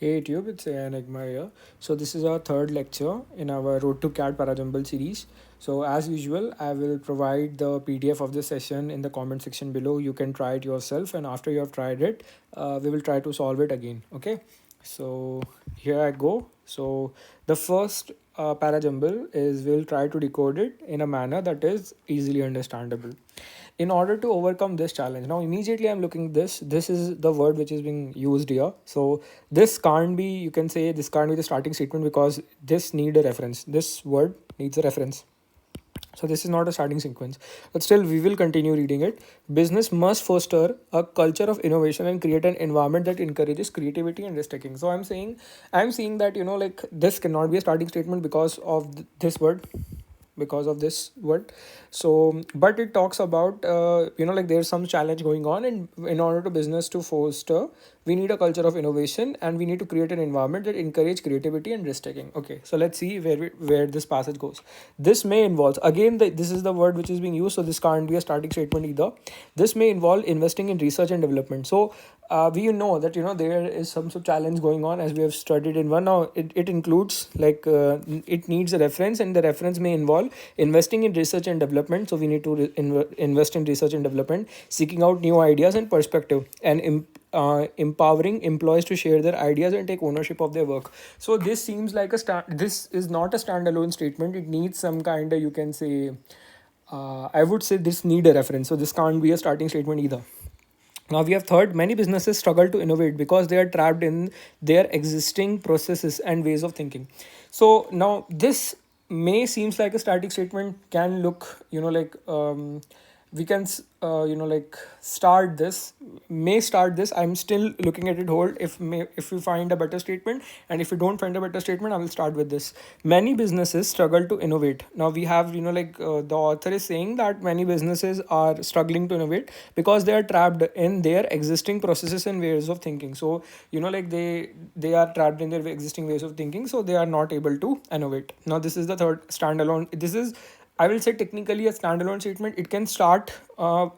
Hey YouTube, it's Enigma here. So this is our third lecture in our Road to CAD Parajumble series. So as usual, I will provide the PDF of the session in the comment section below. You can try it yourself, and after you have tried it, we will try to solve it again. Okay. So here I go. So the first parajumble is we'll try to decode it in a manner that is easily understandable. In order to overcome this challenge, now immediately I'm looking this is the word which is being used here. So this can't be, you can say this can't be the starting statement because this need a reference, this word needs a reference. So this is not a starting sequence, but still we will continue reading it. Business must foster a culture of innovation and create an environment that encourages creativity and risk taking. So I'm seeing that like this cannot be a starting statement because of this word, because of this word. So but it talks about like there's some challenge going on, and in order to business to foster, we need a culture of innovation and we need to create an environment that encourage creativity and risk taking. Okay, so let's see where this passage goes. This may involve, again this is the word which is being used, so this can't be a starting statement either. This may involve investing in research and development. So we know that there is some sort of challenge going on, as we have studied in one. Now it includes like it needs a reference, and the reference may involve investing in research and development. So we need to invest in research and development, seeking out new ideas and perspective, and empowering employees to share their ideas and take ownership of their work. So this seems like this is not a standalone statement. It needs some kind of, you can say, I would say this need a reference. So this can't be a starting statement either. Now we have third, many businesses struggle to innovate because they are trapped in their existing processes and ways of thinking. So now this may seems like a static statement, can look like we can like start this, may start this. I'm still looking at it whole. If we find a better statement, and if we don't find a better statement, I will start with this. Many businesses struggle to innovate. Now we have the author is saying that many businesses are struggling to innovate because they are trapped in their existing processes and ways of thinking. So like they are trapped in their existing ways of thinking, so they are not able to innovate. Now this is the third standalone. This is, I will say, technically a standalone statement. It can start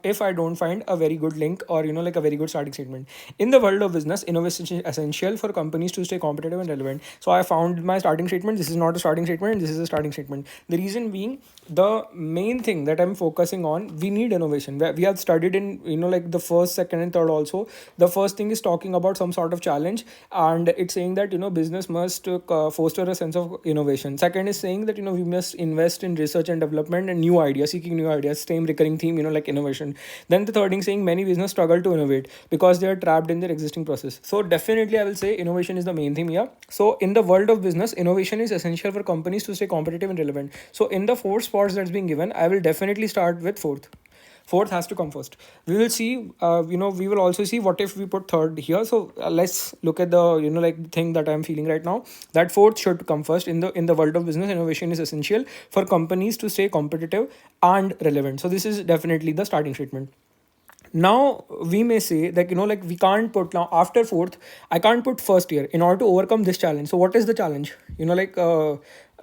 if I don't find a very good link, or like a very good starting statement. In the world of business, innovation is essential for companies to stay competitive and relevant. So I found my starting statement. This is not a starting statement. This is a starting statement. The reason being, the main thing that I'm focusing on, we need innovation. We have studied in like the first, second, and third also. The first thing is talking about some sort of challenge, and it's saying that business must foster a sense of innovation. Second is saying that we must invest in research and development and new ideas, seeking new ideas, same recurring theme, like innovation. Then the third thing saying many business struggle to innovate because they are trapped in their existing process. So definitely I will say innovation is the main theme here. So in the world of business, innovation is essential for companies to stay competitive and relevant. So in the four spots that's being given, I will definitely start with fourth has to come first. We will see we will also see what if we put third here. So let's look at the like thing that I'm feeling right now, that fourth should come first. In the world of business, innovation is essential for companies to stay competitive and relevant. So this is definitely the starting statement. Now we may say that like we can't put, now after fourth I can't put first here in order to overcome this challenge. So what is the challenge?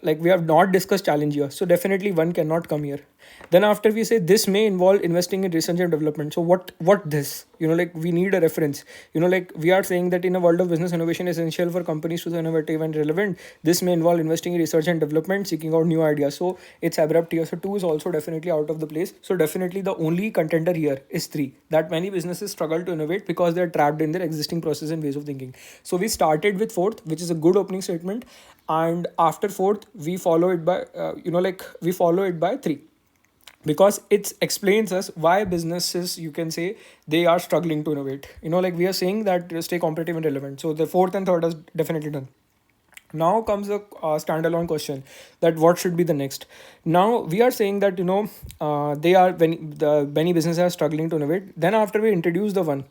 Like we have not discussed challenge here, so definitely one cannot come here. Then after we say this may involve investing in research and development. So what this, like we need a reference. Like we are saying that in a world of business, innovation is essential for companies to be innovative and relevant. This may involve investing in research and development, seeking out new ideas. So it's abrupt here. So two is also definitely out of the place. So definitely the only contender here is three, that many businesses struggle to innovate because they're trapped in their existing process and ways of thinking. So we started with fourth, which is a good opening statement, and after fourth we follow it by we follow it by three, because it explains us why businesses, you can say, they are struggling to innovate. Like we are saying that stay competitive and relevant. So the fourth and third is definitely done. Now comes the standalone question, that what should be the next. Now we are saying that they are, when the many businesses are struggling to innovate, then after we introduce the one,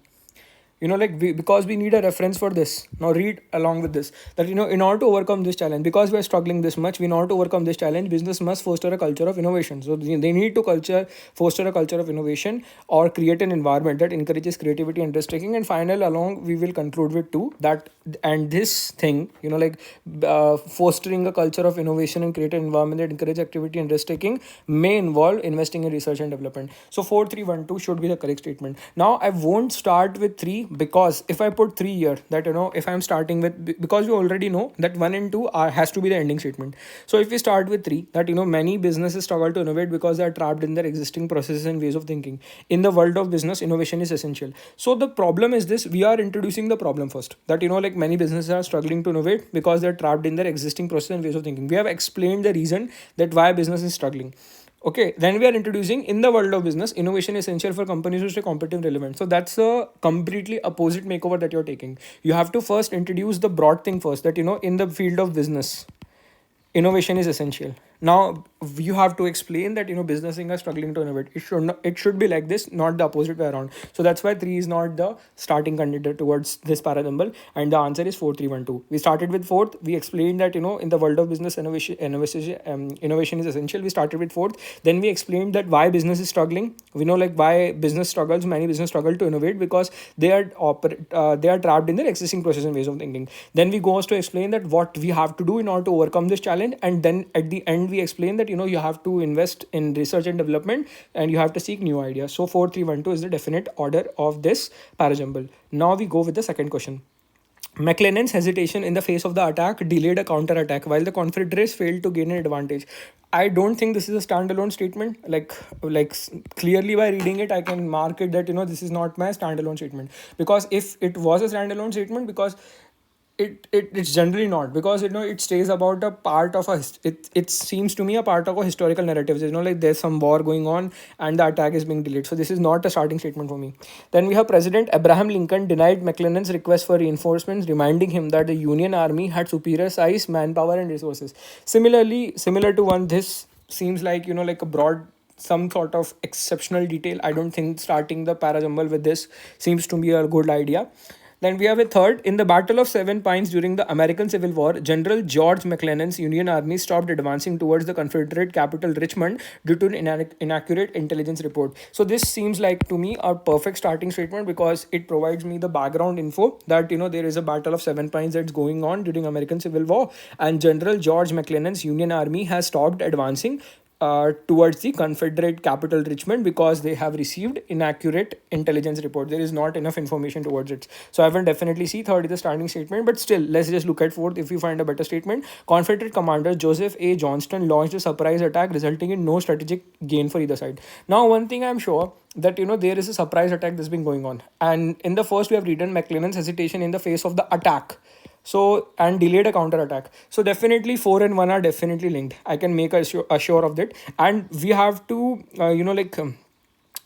because we need a reference for this. Now read along with this, that in order to overcome this challenge, because we are struggling this much, we in order to overcome this challenge, business must foster a culture of innovation. So they need to foster a culture of innovation, or create an environment that encourages creativity and risk taking. And final along we will conclude with two, that and this thing, fostering a culture of innovation and create an environment that encourages activity and risk taking, may involve investing in research and development. So 4 3 1 2 should be the correct statement. Now I won't start with 3, because if I put 3 here, that if I'm starting with, because we already know that 1 and 2 has to be the ending statement. So if we start with 3, that many businesses struggle to innovate because they are trapped in their existing processes and ways of thinking. In the world of business, innovation is essential. So the problem is this: we are introducing the problem first. That like many businesses are struggling to innovate because they're trapped in their existing process and ways of thinking. We have explained the reason that why business is struggling. Okay, then we are introducing, in the world of business, innovation is essential for companies to stay competitive and relevant. So that's a completely opposite makeover that you're taking. You have to first introduce the broad thing first, that in the field of business, innovation is essential. Now you have to explain that businessing are struggling to innovate. It should be like this, not the opposite way around. So that's why 3 is not the starting contender towards this parajumble, and the answer is 4312. We started with fourth. We explained that in the world of business, innovation is essential. We started with fourth. Then we explained that why business is struggling. We know like why business struggles. Many business struggle to innovate because they are trapped in their existing process and ways of thinking. Then we go on to explain that what we have to do in order to overcome this challenge, and then at the end we explain that you have to invest in research and development, and you have to seek new ideas. So 4312 is the definite order of this parajumble. Now we go with the second question. McClellan's hesitation in the face of the attack delayed a counter-attack while the Confederates failed to gain an advantage. I don't think this is a standalone statement. Clearly by reading it, I can mark it that this is not my standalone statement, because if it was a standalone statement, because it's generally not, because it stays about a part of it seems to me a part of a historical narrative. Like there's some war going on and the attack is being delayed. So this is not a starting statement for me. Then we have President Abraham Lincoln denied McClellan's request for reinforcements, reminding him that the Union Army had superior size, manpower, and resources. Similar to one, this seems like like a broad, some sort of exceptional detail. I don't think starting the parajumble with this seems to be a good idea. Then we have a third. In the Battle of Seven Pines during the American Civil War, General George McClellan's Union Army stopped advancing towards the Confederate capital Richmond due to an inaccurate intelligence report. So this seems like to me a perfect starting statement, because it provides me the background info that there is a Battle of Seven Pines that's going on during American Civil War, and General George McClellan's Union Army has stopped advancing towards the Confederate capital Richmond because they have received inaccurate intelligence report. There is not enough information towards it. So I will definitely see third is the starting statement, but still let's just look at fourth if we find a better statement. Confederate commander Joseph A. Johnston launched a surprise attack resulting in no strategic gain for either side. Now one thing I'm sure that there is a surprise attack that's been going on, and in the first we have written McClellan's hesitation in the face of the attack, so and delayed a counter attack. So definitely 4 and 1 are definitely linked. I can make assure of that. And we have to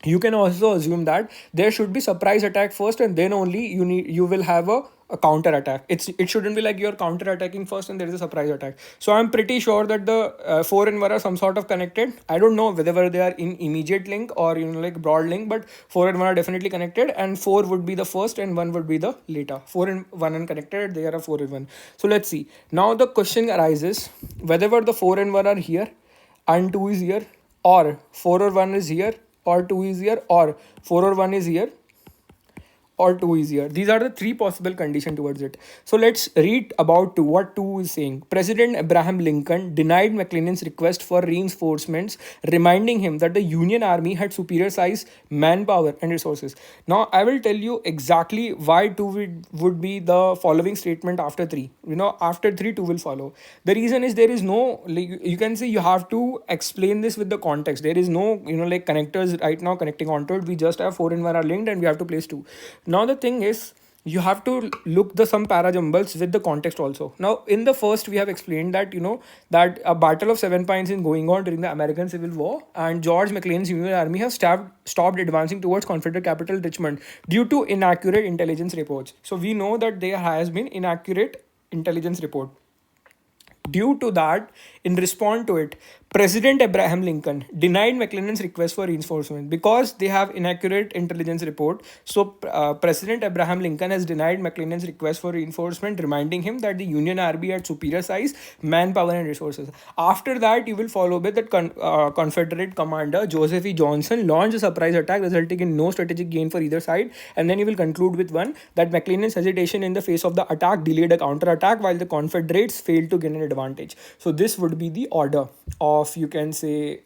you can also assume that there should be surprise attack first, and then only you will have a counter attack. It shouldn't be like you're counter attacking first and there is a surprise attack. So I'm pretty sure that the 4 and 1 are some sort of connected. I don't know whether they are in immediate link or like broad link, but 4 and 1 are definitely connected, and 4 would be the first and 1 would be the later. 4 and 1 are connected, they are a 4 and 1. So let's see. Now the question arises whether the 4 and 1 are here and 2 is here, or 4 or 1 is here or 2 is here, or 4 or 1 is here or 2 is here. These are the three possible conditions towards it. So let's read about what 2 is saying. President Abraham Lincoln denied McClellan's request for reinforcements, reminding him that the Union Army had superior size, manpower, and resources. Now I will tell you exactly why 2 would be the following statement after 3. After 3, 2 will follow. The reason is there is no, like, you can say you have to explain this with the context. There is no like connectors right now connecting onto it. We just have 4 and 1 are linked and we have to place 2. Now the thing is, you have to look the some parajumbles with the context also. Now in the first we have explained that that a battle of Seven Pines is going on during the American Civil War, and George McClellan's Union Army has stopped advancing towards Confederate capital Richmond due to inaccurate intelligence reports. So we know that there has been inaccurate intelligence report. Due to that, in response to it, President Abraham Lincoln denied McClellan's request for reinforcement because they have inaccurate intelligence report. So President Abraham Lincoln has denied McClellan's request for reinforcement, reminding him that the Union Army had superior size, manpower, and resources. After that, you will follow with that Confederate commander Joseph E. Johnson launched a surprise attack, resulting in no strategic gain for either side. And then you will conclude with one that McClellan's hesitation in the face of the attack delayed a counter attack, while the Confederates failed to gain an advantage. So this would be the order of, you can say,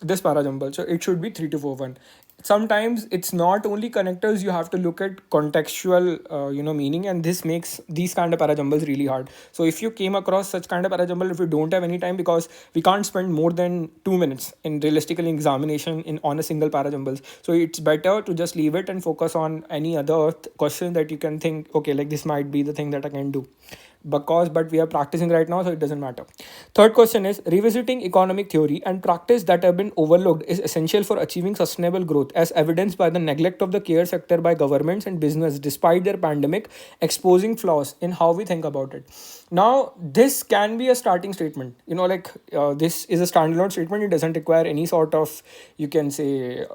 this parajumble. So it should be 3 to 4 1. sometimes it's not only connectors, you have to look at contextual meaning, and this makes these kind of parajumbles really hard. So if you came across such kind of parajumble, if you don't have any time, because we can't spend more than 2 minutes in realistically examination in on a single parajumbles, so it's better to just leave it and focus on any other question that you can think, okay, like this might be the thing that I can do, because but we are practicing right now, so it doesn't matter. Third question is, revisiting economic theory and practice that have been overlooked is essential for achieving sustainable growth, as evidenced by the neglect of the care sector by governments and business despite their pandemic, exposing flaws in how we think about it. Now this can be a starting statement, this is a standalone statement, it doesn't require any sort of, you can say,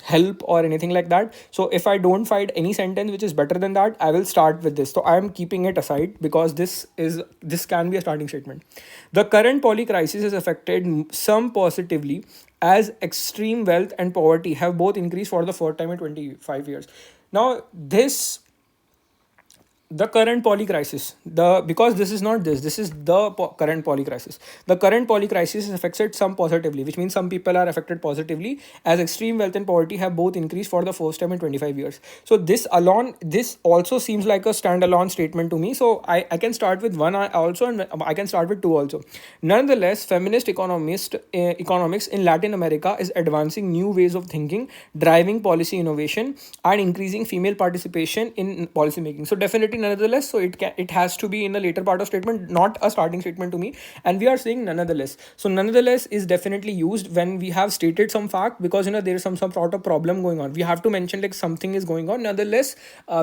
help or anything like that. So if I don't find any sentence which is better than that, I will start with this. So I am keeping it aside because this can be a starting statement. The current poly crisis has affected some positively, as extreme wealth and poverty have both increased for the first time in 25 years. Now this, the current poly crisis, the because this is the current poly crisis. The current poly crisis has affected some positively, which means some people are affected positively, as extreme wealth and poverty have both increased for the first time in 25 years. So this also seems like a standalone statement to me, so I can start with one also, and I can start with two also. Nonetheless, feminist economics in Latin America is advancing new ways of thinking, driving policy innovation, and increasing female participation in policy making. So definitely nonetheless, so it has to be in the later part of statement, not a starting statement to me. And we are saying nonetheless, so nonetheless is definitely used when we have stated some fact, because there is some sort of problem going on, we have to mention like something is going on, nonetheless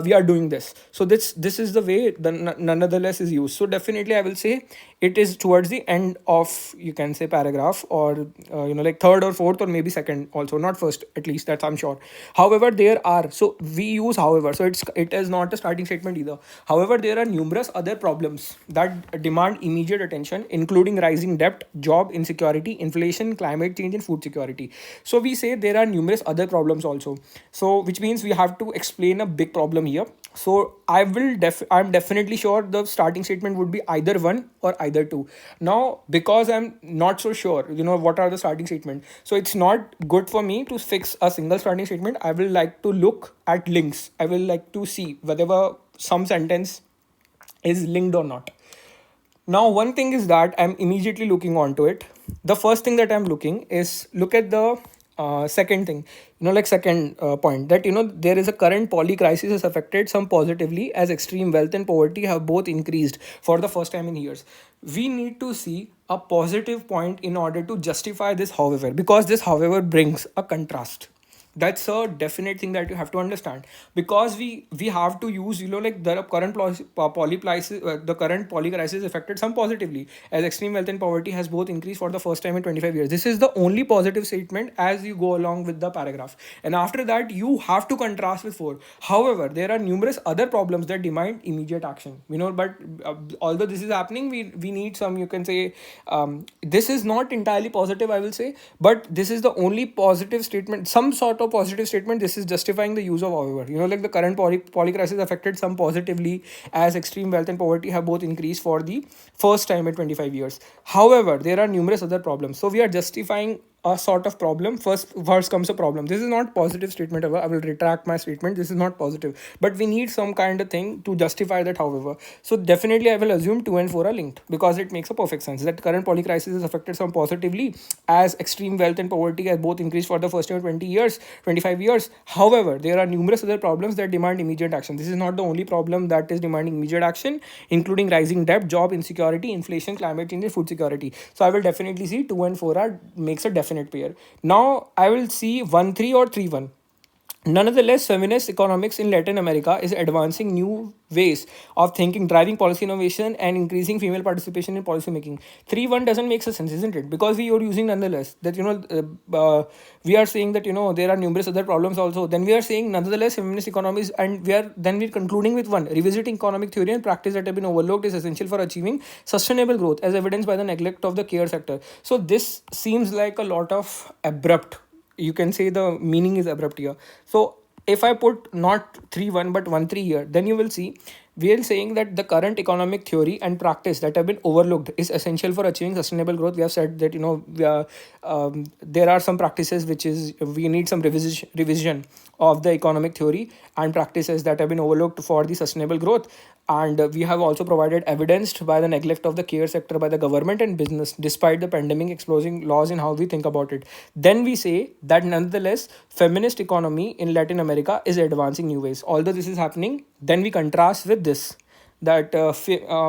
we are doing this. So this is the way the nonetheless is used. So definitely I will say it is towards the end of, you can say, paragraph, or like third or fourth or maybe second also, not first, at least that's I'm sure. However, there are, so we use however, so it is not a starting statement either. However, there are numerous other problems that demand immediate attention, including rising debt, job insecurity, inflation, climate change, and food security. So we say there are numerous other problems also, so which means we have to explain a big problem here. So I'm definitely sure the starting statement would be either one or either two. Now because I'm not so sure what are the starting statement, so it's not good for me to fix a single starting statement. I will like to look at links, I will like to see whether some sentence is linked or not. Now one thing is that I'm immediately looking onto it. The first thing that I'm looking is, look at the second thing, like second point, that there is a current poly crisis has affected some positively, as extreme wealth and poverty have both increased for the first time in years. We need to see a positive point in order to justify this, however, because this however brings a contrast. That's a definite thing that you have to understand, because we have to use, like the current poly crisis, the current poly crisis affected some positively, as extreme wealth and poverty has both increased for the first time in 25 years. This is the only positive statement as you go along with the paragraph, and after that you have to contrast with four. However, there are numerous other problems that demand immediate action, but although this is happening, we need some, you can say, this is not entirely positive, I will say, but this is the only positive statement, some sort of positive statement. This is justifying the use of however, like the current poly crisis affected some positively, as extreme wealth and poverty have both increased for the first time in 25 years. However, there are numerous other problems, so we are justifying a sort of problem. First comes a problem. This is not positive statement ever, I will retract my statement, this is not positive, but we need some kind of thing to justify that, however. So definitely I will assume 2 and 4 are linked, because it makes a perfect sense that current poly crisis has affected some positively, as extreme wealth and poverty have both increased for the first time in 20 years 25 years. However, there are numerous other problems that demand immediate action. This is not the only problem that is demanding immediate action, including rising debt, job insecurity, inflation, climate change, and food security. So I will definitely see 2 and 4 are makes a definite pair. Now I will see 1 3 or 3 1. Nonetheless, feminist economics in Latin America is advancing new ways of thinking, driving policy innovation, and increasing female participation in policy making. 3-1 doesn't make sense, isn't it? Because we are using nonetheless. That, we are saying that, there are numerous other problems also. Then we are saying nonetheless, feminist economics, and we're concluding with one. Revisiting economic theory and practice that have been overlooked is essential for achieving sustainable growth, as evidenced by the neglect of the care sector. So this seems like a lot of abrupt, you can say the meaning is abrupt here. So if I put not 3-1 but 1-3 here, then you will see We are saying that the current economic theory and practice that have been overlooked is essential for achieving sustainable growth. We have said that there are some practices which is we need some revision of the economic theory and practices that have been overlooked for the sustainable growth. And we have also provided evidenced by the neglect of the care sector by the government and business despite the pandemic exposing laws in how we think about it. Then we say that nonetheless feminist economy in Latin America is advancing new ways. Although this is happening, then we contrast with this that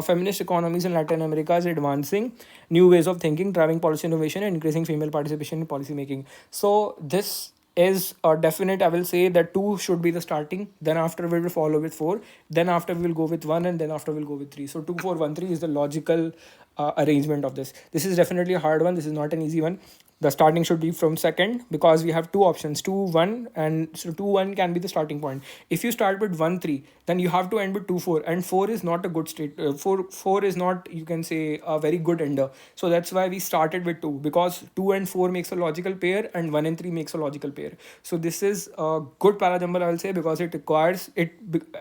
feminist economies in Latin America is advancing new ways of thinking, driving policy innovation, and increasing female participation in policy making. So this is a definite. I will say that two should be the starting. Then after we will follow with four. Then after we will go with one, and then after we'll go with three. So 2 4 1 3 is the logical arrangement of this. This is definitely a hard one. This is not an easy one. The starting should be from second because we have two options, 2 1, and so 2 1 can be the starting point. If you start with 1 3, then you have to end with 2 4, and 4 is not a good state. 4 is not, you can say, a very good ender. So that's why we started with 2, because 2 and 4 makes a logical pair and 1 and 3 makes a logical pair. So this is a good parajumble, I will say, because it requires it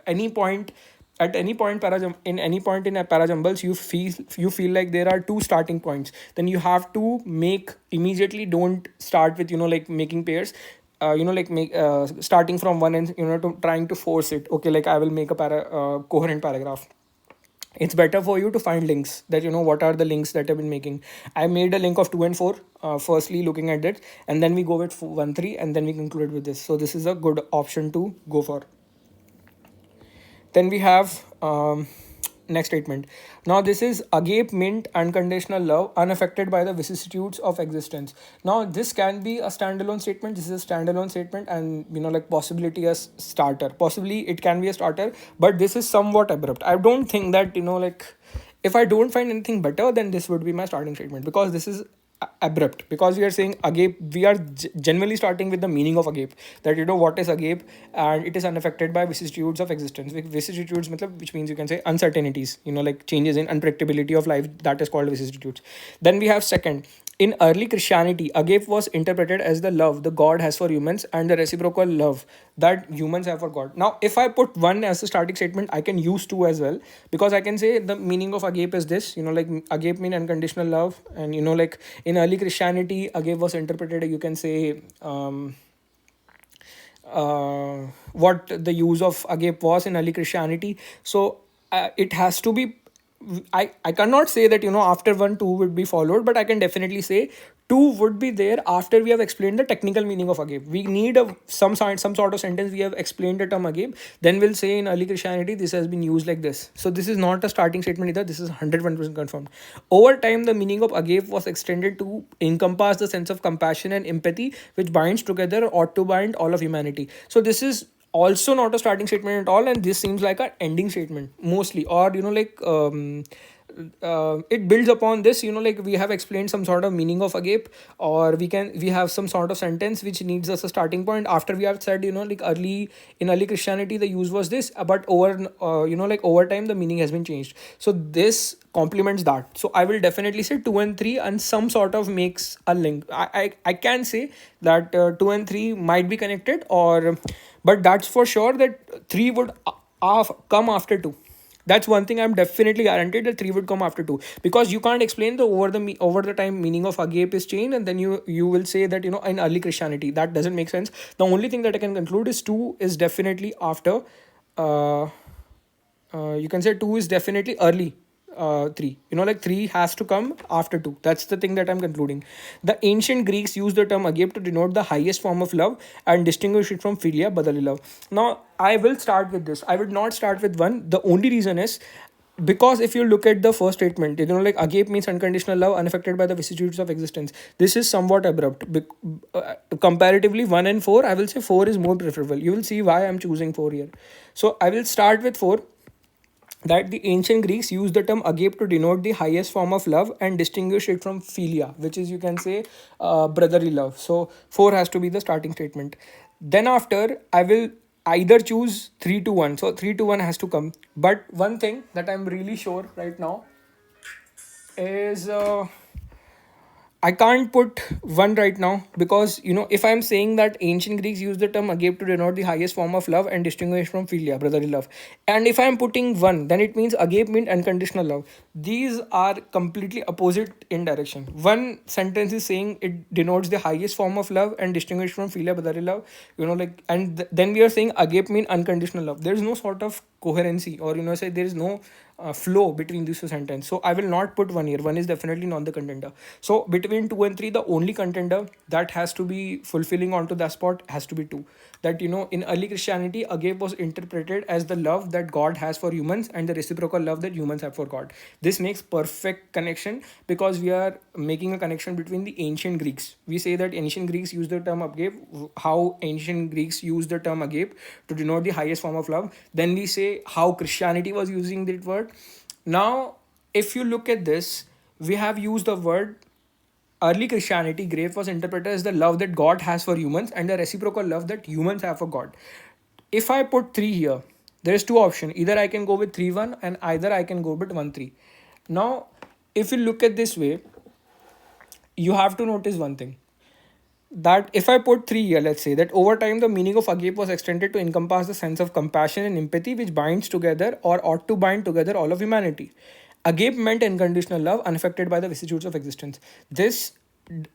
any point at any point in any point in a parajumbles you feel like there are two starting points, then you have to make immediately. Don't start with like making pairs, like make starting from one and to trying to force it. Okay, like I will make a coherent paragraph. It's better for you to find links that what are the links that I've been making. I made a link of 2 and 4, firstly looking at it, and then we go with 1 3, and then we conclude with this. So this is a good option to go for. Then we have next statement. Now this is agape mint unconditional love unaffected by the vicissitudes of existence. Now this can be a standalone statement. This is a standalone statement, and like possibility as starter. Possibly it can be a starter, but this is somewhat abrupt. I don't think that like if I don't find anything better, then this would be my starting statement, because this is abrupt, because we are saying agape. We are generally starting with the meaning of agape, that what is agape, and it is unaffected by vicissitudes of existence. Vicissitudes which means you can say uncertainties, like changes in unpredictability of life, that is called vicissitudes. Then we have second, in early Christianity, agape was interpreted as the love the God has for humans and the reciprocal love that humans have for God. Now, if I put one as a starting statement, I can use two as well, because I can say the meaning of agape is this, like agape mean unconditional love, and like in early Christianity, agape was interpreted, you can say, what the use of agape was in early Christianity. So it has to be. I cannot say that after one two would be followed, but I can definitely say two would be there after we have explained the technical meaning of agape. We need some sort of sentence. We have explained the term agape, then we'll say in early Christianity this has been used like this. So this is not a starting statement either. This is 101% confirmed. Over time, the meaning of agape was extended to encompass the sense of compassion and empathy which binds together or ought to bind all of humanity. So this is also not a starting statement at all, and this seems like an ending statement mostly, or it builds upon this, like we have explained some sort of meaning of agape, or we have some sort of sentence which needs us a starting point after we have said, like early Christianity the use was this, but over like over time the meaning has been changed. So this complements that. So I will definitely say 2 and 3, and some sort of makes a link. I can say that 2 and 3 might be connected, or but that's for sure that 3 would come after 2. That's one thing I'm definitely guaranteed, that 3 would come after 2, because you can't explain the over the time meaning of agape is changed, and then you will say that in early Christianity. That doesn't make sense. The only thing that I can conclude is 2 is definitely after. uh, you can say 2 is definitely early 3. Like 3 has to come after 2. That's the thing that I'm concluding. The ancient Greeks used the term agape to denote the highest form of love and distinguish it from philia, brotherly love. Now, I will start with this. I would not start with 1. The only reason is because if you look at the first statement, like agape means unconditional love unaffected by the vicissitudes of existence. This is somewhat abrupt. Comparatively, 1 and 4, I will say 4 is more preferable. You will see why I'm choosing 4 here. So I will start with 4, that the ancient Greeks used the term agape to denote the highest form of love and distinguish it from philia, which is, you can say, brotherly love. So 4 has to be the starting statement. Then after, I will either choose 3 to 1. So 3 to 1 has to come. But one thing that I'm really sure right now is I can't put one right now because, if I'm saying that ancient Greeks used the term agape to denote the highest form of love and distinguish from philia, brotherly love. And if I'm putting one, then it means agape means unconditional love. These are completely opposite in direction. One sentence is saying it denotes the highest form of love and distinguish from philia, brotherly love. Then we are saying agape means unconditional love. There is no sort of coherency, or say there is no flow between these two sentences. So I will not put one here. One is definitely not the contender. So between two and three, the only contender that has to be fulfilling onto that spot has to be two. That, in early Christianity, agape was interpreted as the love that God has for humans and the reciprocal love that humans have for God. This makes perfect connection because we are making a connection between the ancient Greeks. We say that ancient Greeks use the term agape. How ancient Greeks use the term agape to denote the highest form of love. Then we say how Christianity was using that word. Now, if you look at this, we have used the word early Christianity. Grape was interpreted as the love that God has for humans and the reciprocal love that humans have for God. If I put 3 here, there is two options. Either I can go with 3-1 and either I can go with 1-3. Now, if you look at this way, you have to notice one thing, that if I put 3 here, let's say that over time the meaning of agape was extended to encompass the sense of compassion and empathy which binds together or ought to bind together all of humanity. Agape meant unconditional love unaffected by the vicissitudes of existence. This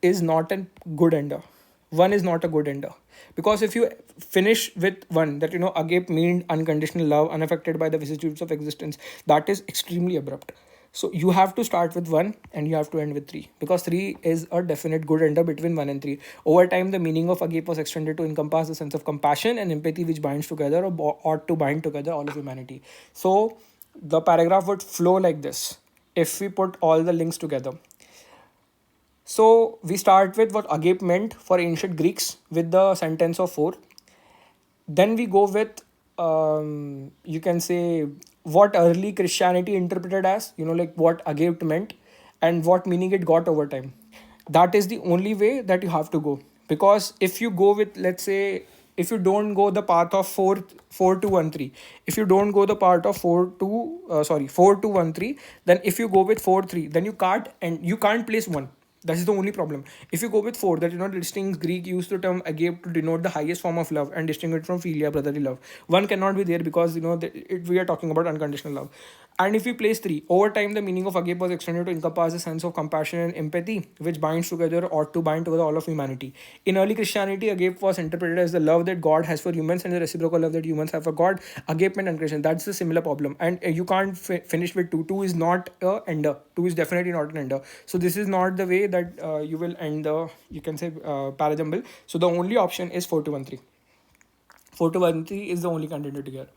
is not a good ender. One is not a good ender. Because if you finish with one, that agape mean unconditional love unaffected by the vicissitudes of existence, that is extremely abrupt. So you have to start with one and you have to end with three, because three is a definite good ender between one and three. Over time, the meaning of agape was extended to encompass the sense of compassion and empathy which binds together or ought to bind together all of humanity. So the paragraph would flow like this if we put all the links together. So we start with what agape meant for ancient Greeks with the sentence of four. Then we go with, you can say, what early Christianity interpreted as, like what agape meant and what meaning it got over time. That is the only way that you have to go. Because if you go with, let's say, if you don't go the path of 4 4 2 1 3, if you don't go the part of 4 2 1 3, then if you go with 4 3, then you can't place one. That is the only problem. If you go with four, that the distinct Greek used the term agape to denote the highest form of love and distinguish from philia, brotherly love. One cannot be there because we are talking about unconditional love. And if we place three, over time the meaning of agape was extended to encompass a sense of compassion and empathy, which binds together or to bind together all of humanity. In early Christianity, agape was interpreted as the love that God has for humans and the reciprocal love that humans have for God. Agape meant unconditional. That's the similar problem. And you can't finish with two. Two is not a ender. Two is definitely not an ender. So this is not the way that you will end the, you can say, parajumble. So the only option is 4 2 1 3. 4 2 1 3 is the only contender here.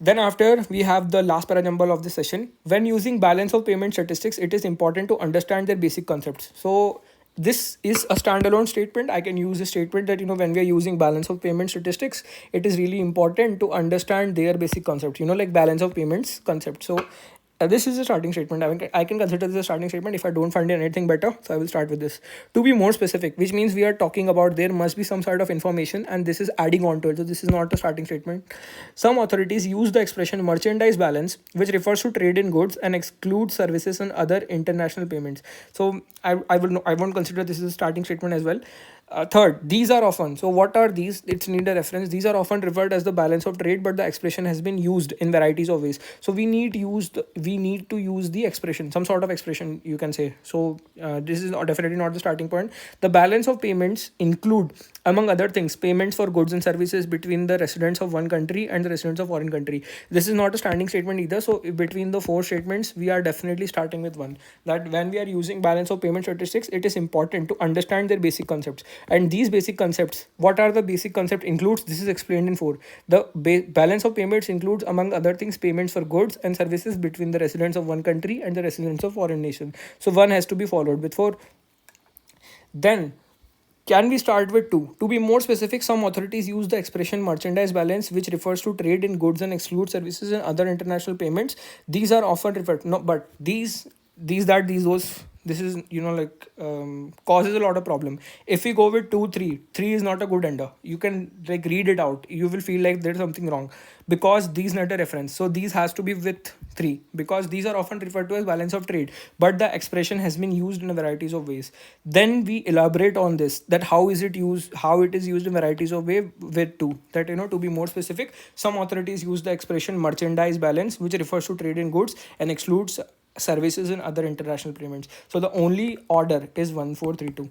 Then after we have the last parajumble of the session. When using balance of payment statistics, it is important to understand their basic concepts. So this is a standalone statement. I can use a statement that when we are using balance of payment statistics, it is really important to understand their basic concept. Like balance of payments concept. So this is a starting statement. I can consider this a starting statement if I don't find anything better. So I will start with this. To be more specific, which means we are talking about there must be some sort of information and this is adding on to it. So this is not a starting statement. Some authorities use the expression merchandise balance, which refers to trade in goods and excludes services and other international payments. So I won't consider this as a starting statement as well. Third, these are often, so what are these? It's need a reference. These are often referred as the balance of trade, but the expression has been used in varieties of ways. So we need to use the expression, some sort of expression, you can say. So this is definitely not the starting point. The balance of payments include, among other things, payments for goods and services between the residents of one country and the residents of foreign country. This is not a standing statement either. So between the four statements, we are definitely starting with one. That when we are using balance of payment statistics, it is important to understand their basic concepts. And these basic concepts, what are the basic concept includes? This is explained in 4. The balance of payments includes, among other things, payments for goods and services between the residents of one country and the residents of foreign nation. So one has to be followed with 4. Then can we start with 2? To be more specific, some authorities use the expression merchandise balance, which refers to trade in goods and excludes services and other international payments. These are often referred, no, but these those This is, causes a lot of problem. If we go with 2 3, 3 is not a good ender. You can like read it out, you will feel like there's something wrong, because these not a reference, so these has to be with 3, because these are often referred to as balance of trade, but the expression has been used in a varieties of ways. Then we elaborate on this, that how is it used, how it is used in varieties of way with 2, that to be more specific, some authorities use the expression merchandise balance, which refers to trade in goods and excludes services and other international payments. So the only order is 1432.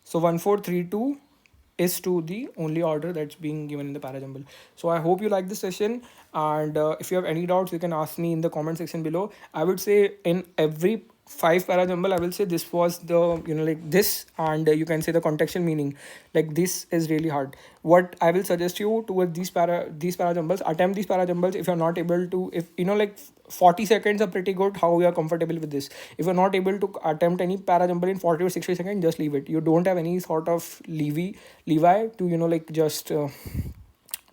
So 1432 is to the only order that's being given in the parajumble. So I hope you like this session, and if you have any doubts, you can ask me in the comment section below. I would say in every 5 parajumble, I will say this was the like this, and you can say the contextual meaning. Like this is really hard. What I will suggest you towards these parajumbles, attempt these parajumbles. If you're not able to, if 40 seconds are pretty good, how you are comfortable with this. If you're not able to attempt any parajumble in 40 or 60 seconds, just leave it. You don't have any sort of levi to just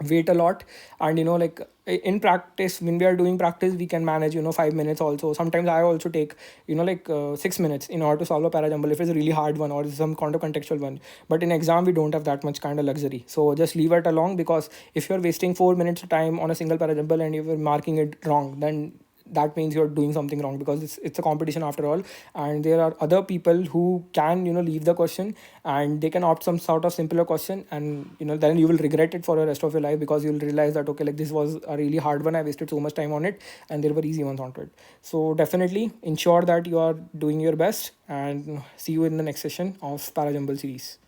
wait a lot. And in practice, when we are doing practice, we can manage 5 minutes also. Sometimes I also take 6 minutes in order to solve a parajumble if it's a really hard one or some kind of contextual one. But in exam, we don't have that much kind of luxury, so just leave it along, because if you're wasting 4 minutes of time on a single parajumble and you're marking it wrong, then that means you're doing something wrong, because it's a competition after all. And there are other people who can leave the question, and they can opt some sort of simpler question, and then you will regret it for the rest of your life, because you'll realize that okay, like this was a really hard one, I wasted so much time on it, and there were easy ones on it. So definitely ensure that you are doing your best, and see you in the next session of Parajumble series.